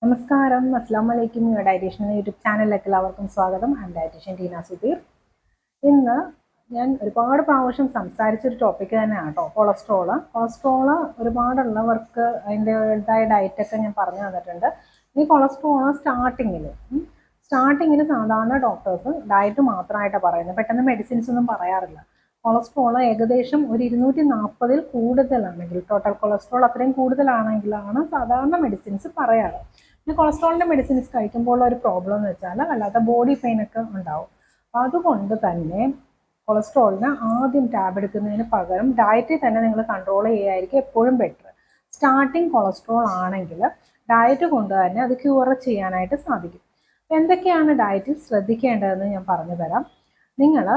നമസ്കാരം, അസ്സാം വലൈക്കും. ഡയറ്റീഷ്യൻ എന്ന യൂട്യൂബ് ചാനലിലേക്ക് എല്ലാവർക്കും സ്വാഗതം. I'm dietitian Teena Sudheer. ഇന്ന് ഞാൻ ഒരുപാട് പ്രാവശ്യം സംസാരിച്ചൊരു ടോപ്പിക്ക് തന്നെയാണ് കേട്ടോ, കൊളസ്ട്രോള് ഒരുപാടുള്ളവർക്ക് അതിൻ്റെതായ ഡയറ്റൊക്കെ ഞാൻ പറഞ്ഞു തന്നിട്ടുണ്ട്. ഈ കൊളസ്ട്രോള് സ്റ്റാർട്ടിങ്ങിൽ സാധാരണ ഡോക്ടേഴ്സ് ഡയറ്റ് മാത്രമായിട്ടാണ് പറയുന്നത്, പെട്ടെന്ന് മെഡിസിൻസ് ഒന്നും പറയാറില്ല. കൊളസ്ട്രോള് ഏകദേശം ഒരു 240 കൂടുതലാണെങ്കിൽ, ടോട്ടൽ കൊളസ്ട്രോൾ അത്രയും കൂടുതലാണെങ്കിലാണ് സാധാരണ മെഡിസിൻസ് പറയാറ്. പിന്നെ കൊളസ്ട്രോളിൻ്റെ മെഡിസിൻസ് കഴിക്കുമ്പോൾ ഒരു പ്രോബ്ലം എന്ന് വെച്ചാൽ വല്ലാത്ത ബോഡി പെയിൻ ഒക്കെ ഉണ്ടാവും. അതുകൊണ്ട് തന്നെ കൊളസ്ട്രോളിന് ആദ്യം ടാബ് എടുക്കുന്നതിന് പകരം ഡയറ്റിൽ തന്നെ നിങ്ങൾ കൺട്രോൾ ചെയ്യുകയായിരിക്കും എപ്പോഴും ബെറ്റർ. സ്റ്റാർട്ടിങ് കൊളസ്ട്രോൾ ആണെങ്കിൽ ഡയറ്റ് കൊണ്ട് തന്നെ അത് ക്യൂർ ചെയ്യാനായിട്ട് സാധിക്കും. എന്തൊക്കെയാണ് ഡയറ്റിൽ ശ്രദ്ധിക്കേണ്ടതെന്ന് ഞാൻ പറഞ്ഞു തരാം. നിങ്ങൾ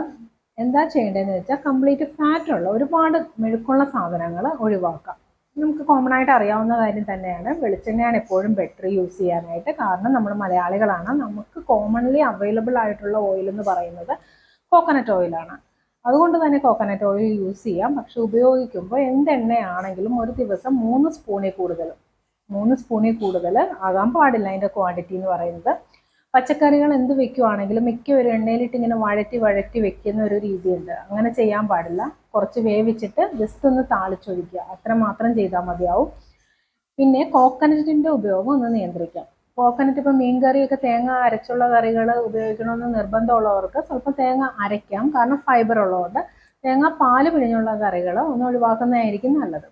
എന്താ ചെയ്യേണ്ടതെന്ന് വെച്ചാൽ കംപ്ലീറ്റ് ഫാറ്റുള്ള ഒരുപാട് മെഴുക്കുള്ള സാധനങ്ങൾ ഒഴിവാക്കാം. നമുക്ക് കോമൺ ആയിട്ട് അറിയാവുന്ന കാര്യം തന്നെയാണ്, വെളിച്ചെണ്ണയാണ് എപ്പോഴും ബെറ്റർ യൂസ് ചെയ്യാനായിട്ട്. കാരണം നമ്മൾ മലയാളികളാണ്, നമുക്ക് കോമൺലി അവൈലബിൾ ആയിട്ടുള്ള ഓയിൽ എന്ന് പറയുന്നത് കോക്കനട്ട് ഓയിലാണ്. അതുകൊണ്ട് തന്നെ കോക്കനട്ട് ഓയിൽ യൂസ് ചെയ്യാം. പക്ഷെ ഉപയോഗിക്കുമ്പോൾ എന്തെണ്ണയാണെങ്കിലും ഒരു ദിവസം 3 സ്പൂണിൽ കൂടുതൽ ആകാൻ പാടില്ല അതിൻ്റെ ക്വാണ്ടിറ്റി എന്ന് പറയുന്നത്. പച്ചക്കറികൾ എന്ത് വെക്കുവാണെങ്കിലും മിക്ക ഒരു എണ്ണയിലിട്ട് ഇങ്ങനെ വഴറ്റി വെക്കുന്ന ഒരു രീതിയുണ്ട്, അങ്ങനെ ചെയ്യാൻ പാടില്ല. കുറച്ച് വേവിച്ചിട്ട് ജസ്റ്റ് ഒന്ന് താളിച്ചൊഴിക്കുക, അത്ര മാത്രം ചെയ്താൽ മതിയാവും. പിന്നെ കോക്കനറ്റിൻ്റെ ഉപയോഗം ഒന്ന് നിയന്ത്രിക്കാം. കോക്കനറ്റ് ഇപ്പോൾ മീൻ കറിയൊക്കെ തേങ്ങ അരച്ചുള്ള കറികൾ ഉപയോഗിക്കണമെന്ന് നിർബന്ധമുള്ളവർക്ക് സ്വല്പം തേങ്ങ അരയ്ക്കാം, കാരണം ഫൈബർ ഉള്ളതുകൊണ്ട്. തേങ്ങ പാല് പിഴിഞ്ഞുള്ള കറികൾ ഒന്ന് ഒഴിവാക്കുന്നതായിരിക്കും നല്ലത്.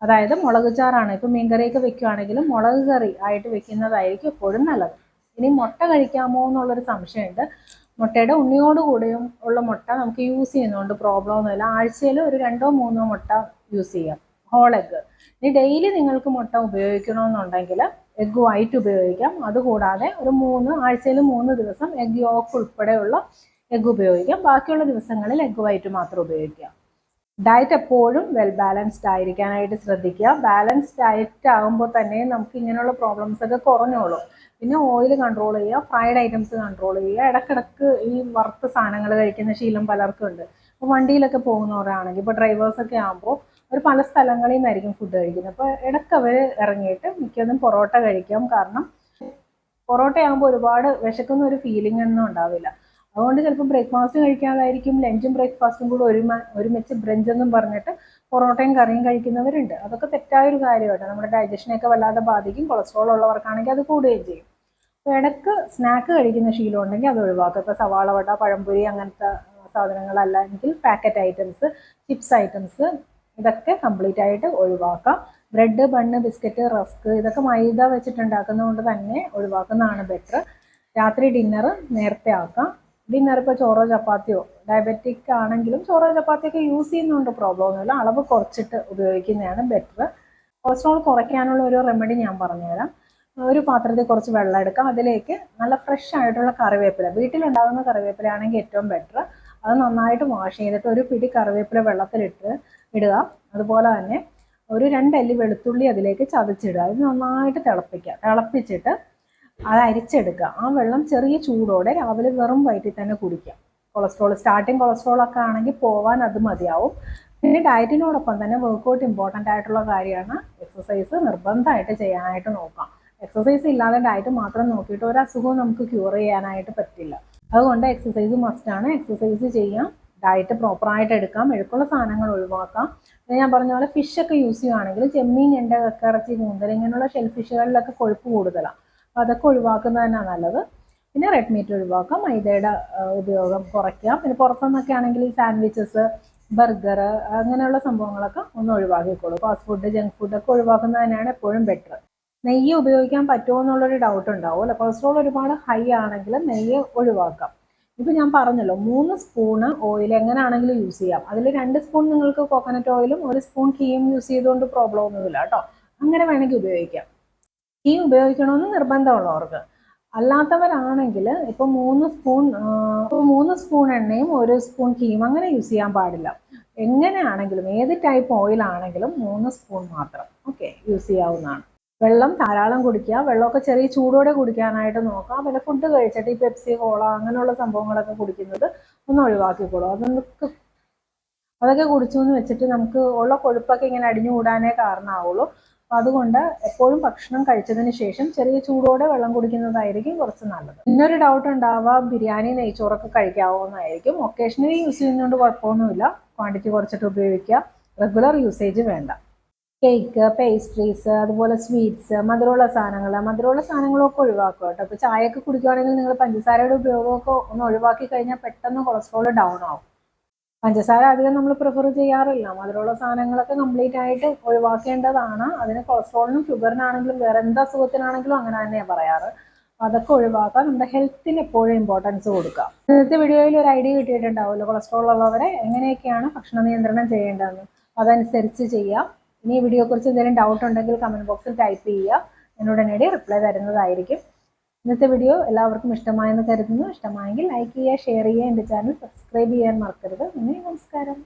അതായത് മുളക് ചാറാണ്, ഇപ്പോൾ മീൻ കറിയൊക്കെ വെക്കുകയാണെങ്കിലും മുളക് കറി ആയിട്ട് വെക്കുന്നതായിരിക്കും എപ്പോഴും നല്ലത്. ഇനി മുട്ട കഴിക്കാമോ എന്നുള്ളൊരു സംശയമുണ്ട്. മുട്ടയുടെ ഉണ്ണിയോടുകൂടിയും ഉള്ള മുട്ട നമുക്ക് യൂസ് ചെയ്യുന്നതുകൊണ്ട് പ്രോബ്ലം ഒന്നുമില്ല. ആഴ്ചയിൽ ഒരു 2-3 മുട്ട യൂസ് ചെയ്യാം, ഹോൾ എഗ്ഗ്. ഇനി ഡെയിലി നിങ്ങൾക്ക് മുട്ട ഉപയോഗിക്കണമെന്നുണ്ടെങ്കിൽ എഗ്ഗ് വൈറ്റ് ഉപയോഗിക്കാം. അതുകൂടാതെ ആഴ്ചയിൽ 3 ദിവസം എഗ്ഗ് യോക്ക് ഉൾപ്പെടെയുള്ള എഗ്ഗ് ഉപയോഗിക്കാം. ബാക്കിയുള്ള ദിവസങ്ങളിൽ എഗ്ഗ് വൈറ്റ് മാത്രം ഉപയോഗിക്കാം. ഡയറ്റ് എപ്പോഴും വെൽ ബാലൻസ്ഡ് ആയിരിക്കാനായിട്ട് ശ്രദ്ധിക്കുക. ബാലൻസ്ഡ് ഡയറ്റ് ആകുമ്പോൾ തന്നെ നമുക്ക് ഇങ്ങനെയുള്ള പ്രോബ്ലംസ് ഒക്കെ കുറഞ്ഞോളും. പിന്നെ ഓയിൽ കൺട്രോൾ ചെയ്യുക, ഫ്രൈഡ് ഐറ്റംസ് കൺട്രോൾ ചെയ്യുക. ഇടക്കിടക്ക് ഈ വറുത്ത സാധനങ്ങൾ കഴിക്കുന്ന ശീലം പലർക്കും ഉണ്ട്. ഇപ്പോൾ വണ്ടിയിലൊക്കെ പോകുന്നവരാണെങ്കിൽ, ഇപ്പോൾ ഡ്രൈവേഴ്സൊക്കെ ആകുമ്പോൾ അവർ പല സ്ഥലങ്ങളിൽ നിന്നായിരിക്കും ഫുഡ് കഴിക്കുന്നത്. അപ്പോൾ ഇടയ്ക്ക് അവർ ഇറങ്ങിയിട്ട് മിക്കതും പൊറോട്ട കഴിക്കാം. കാരണം പൊറോട്ട ആകുമ്പോൾ ഒരുപാട് വിശക്കുന്ന ഒരു ഫീലിംഗ് ഒന്നും ഉണ്ടാവില്ല. അതുകൊണ്ട് ചിലപ്പോൾ ബ്രേക്ക്ഫാസ്റ്റ് കഴിക്കാതായിരിക്കും ലഞ്ചും ബ്രേക്ക്ഫാസ്റ്റും കൂടെ ഒരുമിച്ച് ബ്രഞ്ച് എന്നും പറഞ്ഞിട്ട് പൊറോട്ടയും കറിയും കഴിക്കുന്നവരുണ്ട്. അതൊക്കെ തെറ്റായൊരു കാര്യമാണ്, നമ്മുടെ ഡൈജഷനെയൊക്കെ വല്ലാതെ ബാധിക്കും. കൊളസ്ട്രോൾ ഉള്ളവർക്കാണെങ്കിൽ അത് കൂടുകയും ചെയ്യും. അപ്പോൾ ഇടയ്ക്ക് സ്നാക്ക് കഴിക്കുന്ന ശീലം ഉണ്ടെങ്കിൽ അത് ഒഴിവാക്കുക. ഇപ്പോൾ സവാള വട, പഴംപൊരി അങ്ങനത്തെ സാധനങ്ങളല്ലെങ്കിൽ പാക്കറ്റ് ഐറ്റംസ്, ചിപ്സ് ഐറ്റംസ്, ഇതൊക്കെ കംപ്ലീറ്റ് ആയിട്ട് ഒഴിവാക്കാം. ബ്രെഡ്, ബണ്ണ്, ബിസ്ക്കറ്റ്, റസ്ക് ഇതൊക്കെ മൈദ വെച്ചിട്ടുണ്ടാക്കുന്നതുകൊണ്ട് തന്നെ ഒഴിവാക്കുന്നതാണ് ബെറ്റർ. രാത്രി ഡിന്നർ നേരത്തെ ആക്കാം. ഡിന്നർ ഇപ്പോൾ ചോറോ ചപ്പാത്തിയോ, ഡയബറ്റിക് ആണെങ്കിലും ചോറോ ചപ്പാത്തിയൊക്കെ യൂസ് ചെയ്യുന്നതുകൊണ്ട് പ്രോബ്ലം ഒന്നുമില്ല, അളവ് കുറച്ചിട്ട് ഉപയോഗിക്കുന്നതാണ് ബെറ്റർ. കൊളസ്ട്രോൾ കുറയ്ക്കാനുള്ള ഒരു റെമഡി ഞാൻ പറഞ്ഞുതരാം. ഒരു പാത്രത്തിൽ കുറച്ച് വെള്ളം എടുക്കാം, അതിലേക്ക് നല്ല ഫ്രഷ് ആയിട്ടുള്ള കറിവേപ്പില, വീട്ടിലുണ്ടാകുന്ന കറിവേപ്പില ആണെങ്കിൽ ഏറ്റവും ബെറ്റർ. അത് നന്നായിട്ട് വാഷ് ചെയ്തിട്ട് ഒരു പിടി കറിവേപ്പില വെള്ളത്തിലിട്ട് ഇടുക. അതുപോലെ തന്നെ ഒരു 2 അല്ലി വെളുത്തുള്ളി അതിലേക്ക് ചതച്ചിടുക. ഇത് നന്നായിട്ട് തിളപ്പിച്ചിട്ട് അത് അരിച്ചെടുക്കുക. ആ വെള്ളം ചെറിയ ചൂടോടെ രാവിലെ വെറും വയറ്റിൽ തന്നെ കുടിക്കുക. സ്റ്റാർട്ടിങ് കൊളസ്ട്രോളൊക്കെ ആണെങ്കിൽ പോവാൻ അത് മതിയാവും. പിന്നെ ഡയറ്റിനോടൊപ്പം തന്നെ വർക്കൗട്ട് ഇമ്പോർട്ടൻ്റ് ആയിട്ടുള്ള കാര്യമാണ്. എക്സസൈസ് നിർബന്ധമായിട്ട് ചെയ്യാനായിട്ട് നോക്കാം. എക്സസൈസ് ഇല്ലാതെ ഡയറ്റ് മാത്രം നോക്കിയിട്ട് ഒരു അസുഖവും നമുക്ക് ക്യൂർ ചെയ്യാനായിട്ട് പറ്റില്ല. അതുകൊണ്ട് എക്സസൈസ് മസ്റ്റാണ്. എക്സസൈസ് ചെയ്യാം, ഡയറ്റ് പ്രോപ്പറായിട്ട് എടുക്കാം, മെഴുക്കുള്ള സാധനങ്ങൾ ഒഴിവാക്കാം. ഞാൻ പറഞ്ഞ പോലെ ഫിഷൊക്കെ യൂസ് ചെയ്യുകയാണെങ്കിൽ ചെമ്മീൻ, ഞണ്ട്, കക്കയിറച്ചി, കൂന്തൽ ഇങ്ങനെയുള്ള ഷെൽ ഫിഷുകളിലൊക്കെ കൊഴുപ്പ് കൂടുതലാണ്. അപ്പോൾ അതൊക്കെ ഒഴിവാക്കുന്നത് തന്നെയാണ് നല്ലത്. പിന്നെ റെഡ് മീറ്റ് ഒഴിവാക്കാം, മൈദയുടെ ഉപയോഗം കുറയ്ക്കാം. പിന്നെ പുറത്തുനിന്നൊക്കെ ആണെങ്കിൽ ഈ സാൻഡ്വിച്ചസ്, ബർഗർ അങ്ങനെയുള്ള സംഭവങ്ങളൊക്കെ ഒന്ന് ഒഴിവാക്കിക്കോളൂ. ഫാസ്റ്റ് ഫുഡ്, ജങ്ക് ഫുഡൊക്കെ ഒഴിവാക്കുന്നത് തന്നെയാണ് എപ്പോഴും ബെറ്റർ. നെയ്യ് ഉപയോഗിക്കാൻ പറ്റുമോ എന്നുള്ളൊരു ഡൗട്ട് ഉണ്ടാവും അല്ലേ. കൊളസ്ട്രോൾ ഒരുപാട് ഹൈ ആണെങ്കിൽ നെയ്യ് ഒഴിവാക്കാം. ഇപ്പോൾ ഞാൻ പറഞ്ഞല്ലോ 3 സ്പൂണ് ഓയിൽ എങ്ങനെയാണെങ്കിലും യൂസ് ചെയ്യാം. അതിൽ 2 സ്പൂൺ നിങ്ങൾക്ക് കോക്കനട്ട് ഓയിലും 1 സ്പൂൺ ഗീയും യൂസ് ചെയ്തുകൊണ്ട് പ്രോബ്ലം ഒന്നുമില്ല കേട്ടോ. അങ്ങനെ വേണമെങ്കിൽ ഉപയോഗിക്കാം. ഗീ ഉപയോഗിക്കണമെന്ന് നിർബന്ധമുള്ളവർക്ക്. അല്ലാത്തവരാണെങ്കിൽ ഇപ്പോൾ 3 സ്പൂൺ എണ്ണയും 1 സ്പൂൺ ഗീയും അങ്ങനെ യൂസ് ചെയ്യാൻ പാടില്ല. എങ്ങനെയാണെങ്കിലും ഏത് ടൈപ്പ് ഓയിലാണെങ്കിലും 3 സ്പൂൺ മാത്രം യൂസ് ചെയ്യാവുന്നതാണ്. വെള്ളം ധാരാളം കുടിക്കുക. വെള്ളമൊക്കെ ചെറിയ ചൂടോടെ കുടിക്കാനായിട്ട് നോക്കാം. പിന്നെ ഫുഡ് കഴിച്ചിട്ട് ഈ പെപ്സി, കോള അങ്ങനെയുള്ള സംഭവങ്ങളൊക്കെ കുടിക്കുന്നത് ഒന്ന് ഒഴിവാക്കിക്കോളൂ. അതൊക്കെ കുടിച്ചു എന്ന് വെച്ചിട്ട് നമുക്ക് ഉള്ള കൊഴുപ്പൊക്കെ ഇങ്ങനെ അടിഞ്ഞുകൂടാനേ കാരണമാവുള്ളൂ. അപ്പോൾ അതുകൊണ്ട് എപ്പോഴും ഭക്ഷണം കഴിച്ചതിന് ശേഷം ചെറിയ ചൂടോടെ വെള്ളം കുടിക്കുന്നതായിരിക്കും കുറച്ച് നല്ലത്. പിന്നൊരു ഡൗട്ട് ഉണ്ടാവുക ബിരിയാണി നെയ്ച്ചോറൊക്കെ കഴിക്കാവോ എന്നായിരിക്കും. ഒക്കേഷണലി യൂസ് ചെയ്യുന്നതുകൊണ്ട് കുഴപ്പമൊന്നുമില്ല. ക്വാണ്ടിറ്റി കുറച്ചിട്ട് ഉപയോഗിക്കുക. റെഗുലർ യൂസേജ് വേണ്ട. കേക്ക്, പേസ്ട്രീസ്, അതുപോലെ സ്വീറ്റ്സ്, മധുരമുള്ള സാധനങ്ങളൊക്കെ ഒഴിവാക്കുക കേട്ടോ. ഇപ്പോൾ ചായയൊക്കെ കുടിക്കുകയാണെങ്കിൽ നിങ്ങൾ പഞ്ചസാരയുടെ ഉപയോഗമൊക്കെ ഒന്ന് ഒഴിവാക്കി കഴിഞ്ഞാൽ പെട്ടെന്ന് കൊളസ്ട്രോൾ ഡൗൺ ആവും. പഞ്ചസാര അധികം നമ്മൾ പ്രിഫർ ചെയ്യാറില്ല. മധുരമുള്ള സാധനങ്ങളൊക്കെ കംപ്ലീറ്റ് ആയിട്ട് ഒഴിവാക്കേണ്ടതാണ്. അതിന് കൊളസ്ട്രോളിനും ഷുഗറിനാണെങ്കിലും വേറെ എന്ത് അസുഖത്തിനാണെങ്കിലും അങ്ങനെ തന്നെയാണ് പറയാറ്. അതൊക്കെ ഒഴിവാക്കാൻ നമ്മുടെ ഹെൽത്തിന് എപ്പോഴും ഇമ്പോർട്ടൻസ് കൊടുക്കുക. ഇന്നത്തെ വീഡിയോയിൽ ഒരു ഐഡിയ കിട്ടിയിട്ടുണ്ടാവുമല്ലോ കൊളസ്ട്രോൾ ഉള്ളവരെ എങ്ങനെയൊക്കെയാണ് ഭക്ഷണ നിയന്ത്രണം ചെയ്യേണ്ടതെന്ന്. അതനുസരിച്ച് ചെയ്യാം. ഇനി ഈ വീഡിയോയെക്കുറിച്ച് എന്തെങ്കിലും ഡൗട്ട് ഉണ്ടെങ്കിൽ കമൻറ്റ് ബോക്സിൽ ടൈപ്പ് ചെയ്യുക. എന്നോട് ഉടനടി റിപ്ലൈ തരുന്നതായിരിക്കും. ഇന്നത്തെ വീഡിയോ എല്ലാവർക്കും ഇഷ്ടമായെന്ന് കരുതുന്നു. ഇഷ്ടമായെങ്കിൽ ലൈക്ക് ചെയ്യുക, ഷെയർ ചെയ്യുക, എൻ്റെ ചാനൽ സബ്സ്ക്രൈബ് ചെയ്യാൻ മറക്കരുത്. നന്ദി, നമസ്കാരം.